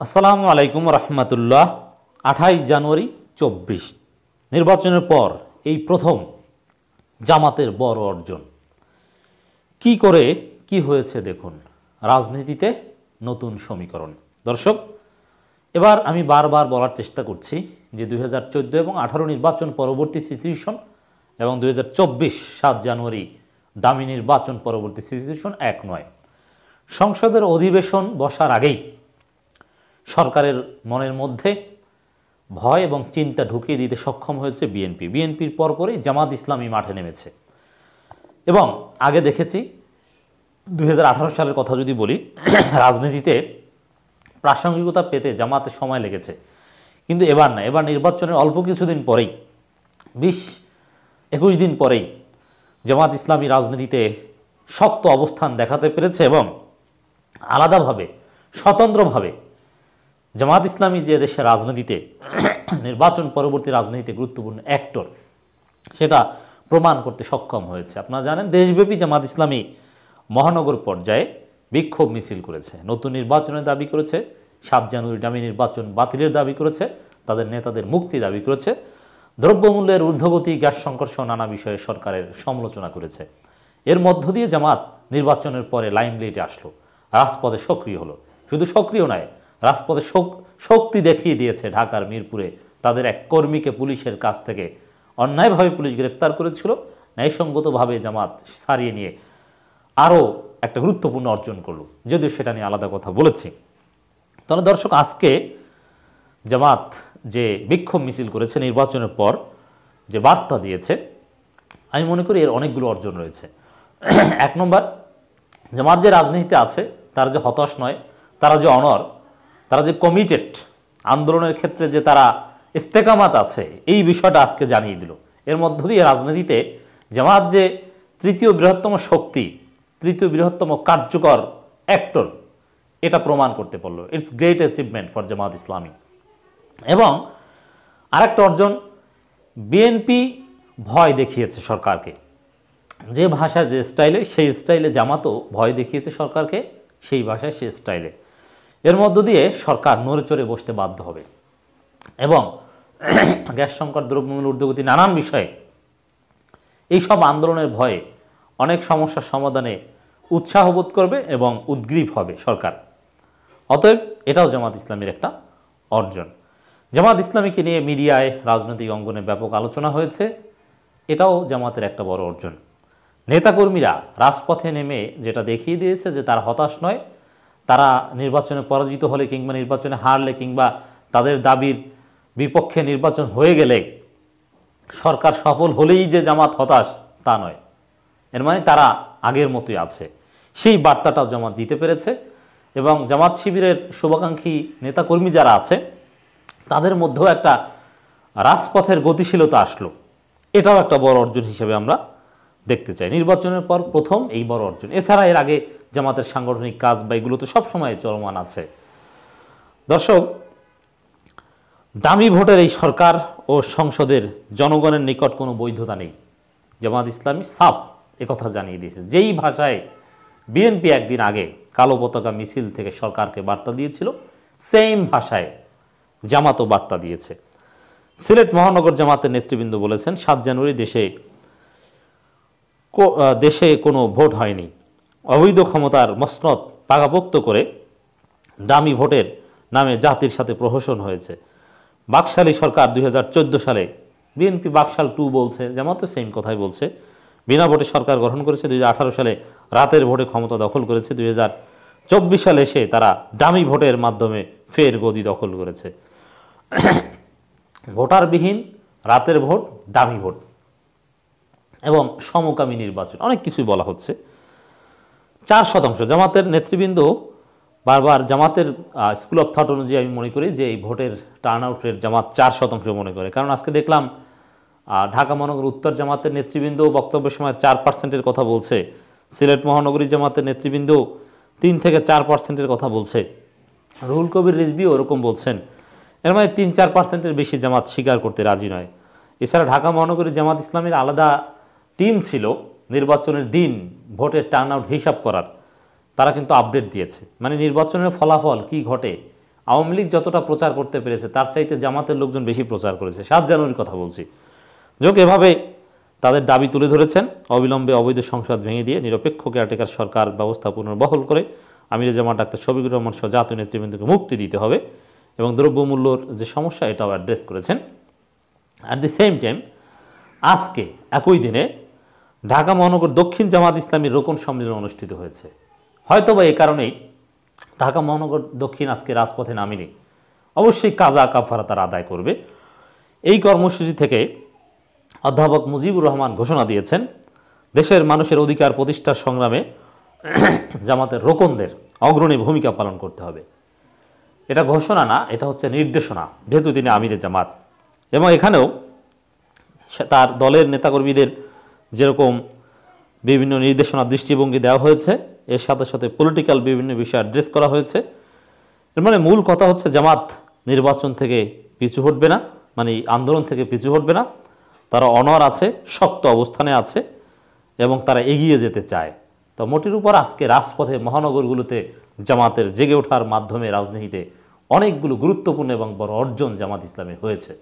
আসসালামু আলাইকুম রহমতুল্লাহ। 28 জানুয়ারি 24 নির্বাচনের পর এই প্রথম জামাতের বড় অর্জন। কি করে কি হয়েছে দেখুন, রাজনীতিতে নতুন সমীকরণ। দর্শক, এবার আমি বারবার বলার চেষ্টা করছি যে 2014 এবং 18 নির্বাচন পরবর্তী সিচুয়েশন এবং 2024 7 জানুয়ারি দামি নির্বাচন পরবর্তী সিচুয়েশন এক নয়। সংসদের অধিবেশন বসার আগেই সরকারের মনের মধ্যে ভয় এবং চিন্তা ঢুকিয়ে দিতে সক্ষম হয়েছে বিএনপির পরপরই জামাত ইসলামী মাঠে নেমেছে। এবং আগে দেখেছি 2018 সালের কথা যদি বলি, রাজনীতিতে প্রাসঙ্গিকতা পেতে জামাতের সময় লেগেছে, কিন্তু এবার না। এবার নির্বাচনের অল্প কিছুদিন পরেই, 20-21 দিন পরেই জামাত ইসলামী রাজনীতিতে শক্ত অবস্থান দেখাতে পেরেছে এবং আলাদাভাবে স্বতন্ত্রভাবে জামাত ইসলামী যে দেশের রাজনীতিতে নির্বাচন পরবর্তী রাজনীতিতে গুরুত্বপূর্ণ অ্যাক্টর, সেটা প্রমাণ করতে সক্ষম হয়েছে। আপনারা জানেন, দেশব্যাপী জামাত ইসলামী মহানগর পর্যায়ে বিক্ষোভ মিছিল করেছে, নতুন নির্বাচনের দাবি করেছে, 7 জানুয়ারি দামি নির্বাচন বাতিলের দাবি করেছে, তাদের নেতাদের মুক্তি দাবি করেছে, দ্রব্যমূল্যের ঊর্ধ্বগতি, গ্যাস সংকট সহ নানা বিষয়ে সরকারের সমালোচনা করেছে। এর মধ্য দিয়ে জামাত নির্বাচনের পরে লাইমলাইটে আসলো, রাজপথে সক্রিয় হলো। শুধু সক্রিয় নয়, রাজপথে শক্তি দেখিয়ে দিয়েছে। ঢাকার মিরপুরে তাদের এক কর্মীকে পুলিশের কাছ থেকে অন্যায়ভাবে পুলিশ গ্রেপ্তার করেছিল, ন্যায়সঙ্গতভাবে জামাত সারিয়ে নিয়ে আরও একটা গুরুত্বপূর্ণ অর্জন করলো, যদিও সেটা নিয়ে আলাদা কথা বলেছি। তাহলে দর্শক, আজকে জামাত যে বিক্ষোভ মিছিল করেছে, নির্বাচনের পর যে বার্তা দিয়েছে, আমি মনে করি এর অনেকগুলো অর্জন রয়েছে। 1 নম্বর, জামাত যে রাজনীতিতে আছে তারা যে হতাশ নয়, তারা যে অনর, তারা যে কমিটেড, আন্দোলনের ক্ষেত্রে যে তারা ইস্তেকামাত আছে, এই বিষয়টা আজকে জানিয়ে দিল। এর মধ্য দিয়ে রাজনীতিতে জামাত যে তৃতীয় বৃহত্তম শক্তি, তৃতীয় বৃহত্তম কার্যকর অ্যাক্টর, এটা প্রমাণ করতে পারলো। It's great achievement for Jamaat Islami. এবং আরেকটা অর্জন, বিএনপি ভয় দেখিয়েছে সরকারকে, যে ভাষায় যে স্টাইলে, সেই স্টাইলে জামাতও ভয় দেখিয়েছে সরকারকে, সেই ভাষায় সেই স্টাইলে। এর মধ্য দিয়ে সরকার নড়ে চড়ে বসতে বাধ্য হবে এবং গ্যাস সংকট, দ্রব্যমূল্য ঊর্ধ্বগতি, নানান বিষয়ে এইসব আন্দোলনের ভয়ে অনেক সমস্যার সমাধানে উৎসাহ বোধ করবে এবং উদ্গ্রীব হবে সরকার। অতএব এটাও জামাত ইসলামীর একটা অর্জন। জামাত ইসলামীকে নিয়ে মিডিয়ায়, রাজনৈতিক অঙ্গনে ব্যাপক আলোচনা হয়েছে, এটাও জামাতের একটা বড় অর্জন। নেতাকর্মীরা রাজপথে নেমে যেটা দেখিয়ে দিয়েছে যে তারা হতাশ নয়, তারা নির্বাচনে পরাজিত হলে কিংবা নির্বাচনে হারলে কিংবা তাদের দাবির বিপক্ষে নির্বাচন হয়ে গেলে সরকার সফল হলেই যে জামাত হতাশ, তা নয়। এর মানে তারা আগের মতোই আছে, সেই বার্তাটাও জামাত দিতে পেরেছে। এবং জামাত শিবিরের শুভাকাঙ্ক্ষী নেতাকর্মী যারা আছে, তাদের মধ্যেও একটা রাজপথের গতিশীলতা আসলো, এটাও একটা বড় অর্জন হিসেবে আমরা দেখতে চাই। নির্বাচনের পর প্রথম এই বড় অর্জন। এছাড়া এর আগে জামাতের সাংগঠনিক কাজ বা এগুলো তো সবসময় চলমান আছে। দর্শক, দামি ভোটের এই সরকার ও সংসদের জনগণের নিকট কোনো বৈধতা নেই। জামাত ইসলামী সাফ একথা জানিয়ে দিয়েছে। যেই ভাষায় বিএনপি একদিন আগে কালো পতাকা মিছিল থেকে সরকারকে বার্তা দিয়েছিল, সেম ভাষায় জামাতও বার্তা দিয়েছে। সিলেট মহানগর জামাতের নেতৃবৃন্দ বলেছেন, 7 জানুয়ারি দেশে কোনো ভোট হয়নি, অবৈধ ক্ষমতার মসনদ পাকাপোক্ত করে দামি ভোটের নামে জাতির সাথে প্রহসন হয়েছে। বাকশালী সরকার 2014 সালে, বিএনপি বাকশাল 2 বলছে, জামাতও সেম কথাই বলছে, বিনা ভোটে সরকার গঠন করেছে। 2018 সালে রাতের ভোটে ক্ষমতা দখল করেছে। 2024 সালে এসে তারা দামি ভোটের মাধ্যমে ফের গদি দখল করেছে। ভোটারবিহীন রাতের ভোট, দামি ভোট এবং সমকামী নির্বাচন, অনেক কিছুই বলা হচ্ছে। 4% জামাতের নেতৃবৃন্দ বারবার, জামাতের স্কুল অফ থট অনুযায়ী আমি মনে করি যে এই ভোটের টার্ন আউট রেট জামাত 4% মনে করে। কারণ আজকে দেখলাম ঢাকা মহানগর উত্তর জামাতের নেতৃবৃন্দ বক্তব্যের সময় 4%-এর কথা বলছে, সিলেট মহানগরী জামাতের নেতৃবৃন্দ 3 থেকে 4%-এর কথা বলছে, রুহুল কবির রিজভীও ওরকম বলছেন। এর মানে 3-4%-এর বেশি জামাত স্বীকার করতে রাজি নয়। এছাড়া ঢাকা মহানগরী জামাত ইসলামীর আলাদা টিম ছিল নির্বাচনের দিন ভোটের টার্ন আউট হিসাব করার, তারা কিন্তু আপডেট দিয়েছে। মানে নির্বাচনের ফলাফল কি ঘটে, আওয়ামী লীগ যতটা প্রচার করতে পেরেছে তার চাইতে জামাতের লোকজন বেশি প্রচার করেছে। ৭ জানুয়ারির কথা বলছি। যোগ এভাবে তাদের দাবি তুলে ধরেছেন, অবিলম্বে অবৈধ সংসদ ভেঙে দিয়ে নিরপেক্ষ কেয়ারটেকার সরকার ব্যবস্থা পুনর্বহাল করে আমিরে জামাত ডাক্তার শফিকুর রহমান সহ জাতীয় নেতৃবৃন্দকে মুক্তি দিতে হবে এবং দ্রব্যমূল্যর যে সমস্যা এটাও অ্যাড্রেস করেছেন। অ্যাট দি সেম টাইম আজকে একই দিনে ঢাকা মহানগর দক্ষিণ জামাত ইসলামীর রোকন সম্মেলন অনুষ্ঠিত হয়েছে। হয়তোবা এই কারণেই ঢাকা মহানগর দক্ষিণ আজকে রাজপথে নামেনি, অবশ্যই কাজা কাফারা তারা আদায় করবে। এই কর্মসূচি থেকে অধ্যাপক মুজিবুর রহমান ঘোষণা দিয়েছেন, দেশের মানুষের অধিকার প্রতিষ্ঠার সংগ্রামে জামাতের রোকনদের অগ্রণী ভূমিকা পালন করতে হবে। এটা ঘোষণা না, এটা হচ্ছে নির্দেশনা, যেহেতু তিনি আমিরে জামাত। এবং এখানেও তার দলের নেতাকর্মীদের যেরকম বিভিন্ন নির্দেশনা দৃষ্টিভঙ্গি দেওয়া হয়েছে, এর সাথে সাথে পলিটিক্যাল বিভিন্ন বিষয় অ্যাড্রেস করা হয়েছে। এর মানে মূল কথা হচ্ছে জামাত নির্বাচন থেকে পিছু হটবে না, মানে আন্দোলন থেকে পিছু হটবে না। তারা অনড় আছে, শক্ত অবস্থানে আছে এবং তারা এগিয়ে যেতে চায়। তো মোটির উপর আজকে রাজপথে মহানগরগুলোতে জামাতের জেগে ওঠার মাধ্যমে রাজনীতিতে অনেকগুলো গুরুত্বপূর্ণ এবং বড় অর্জন জামাত ইসলামের হয়েছে।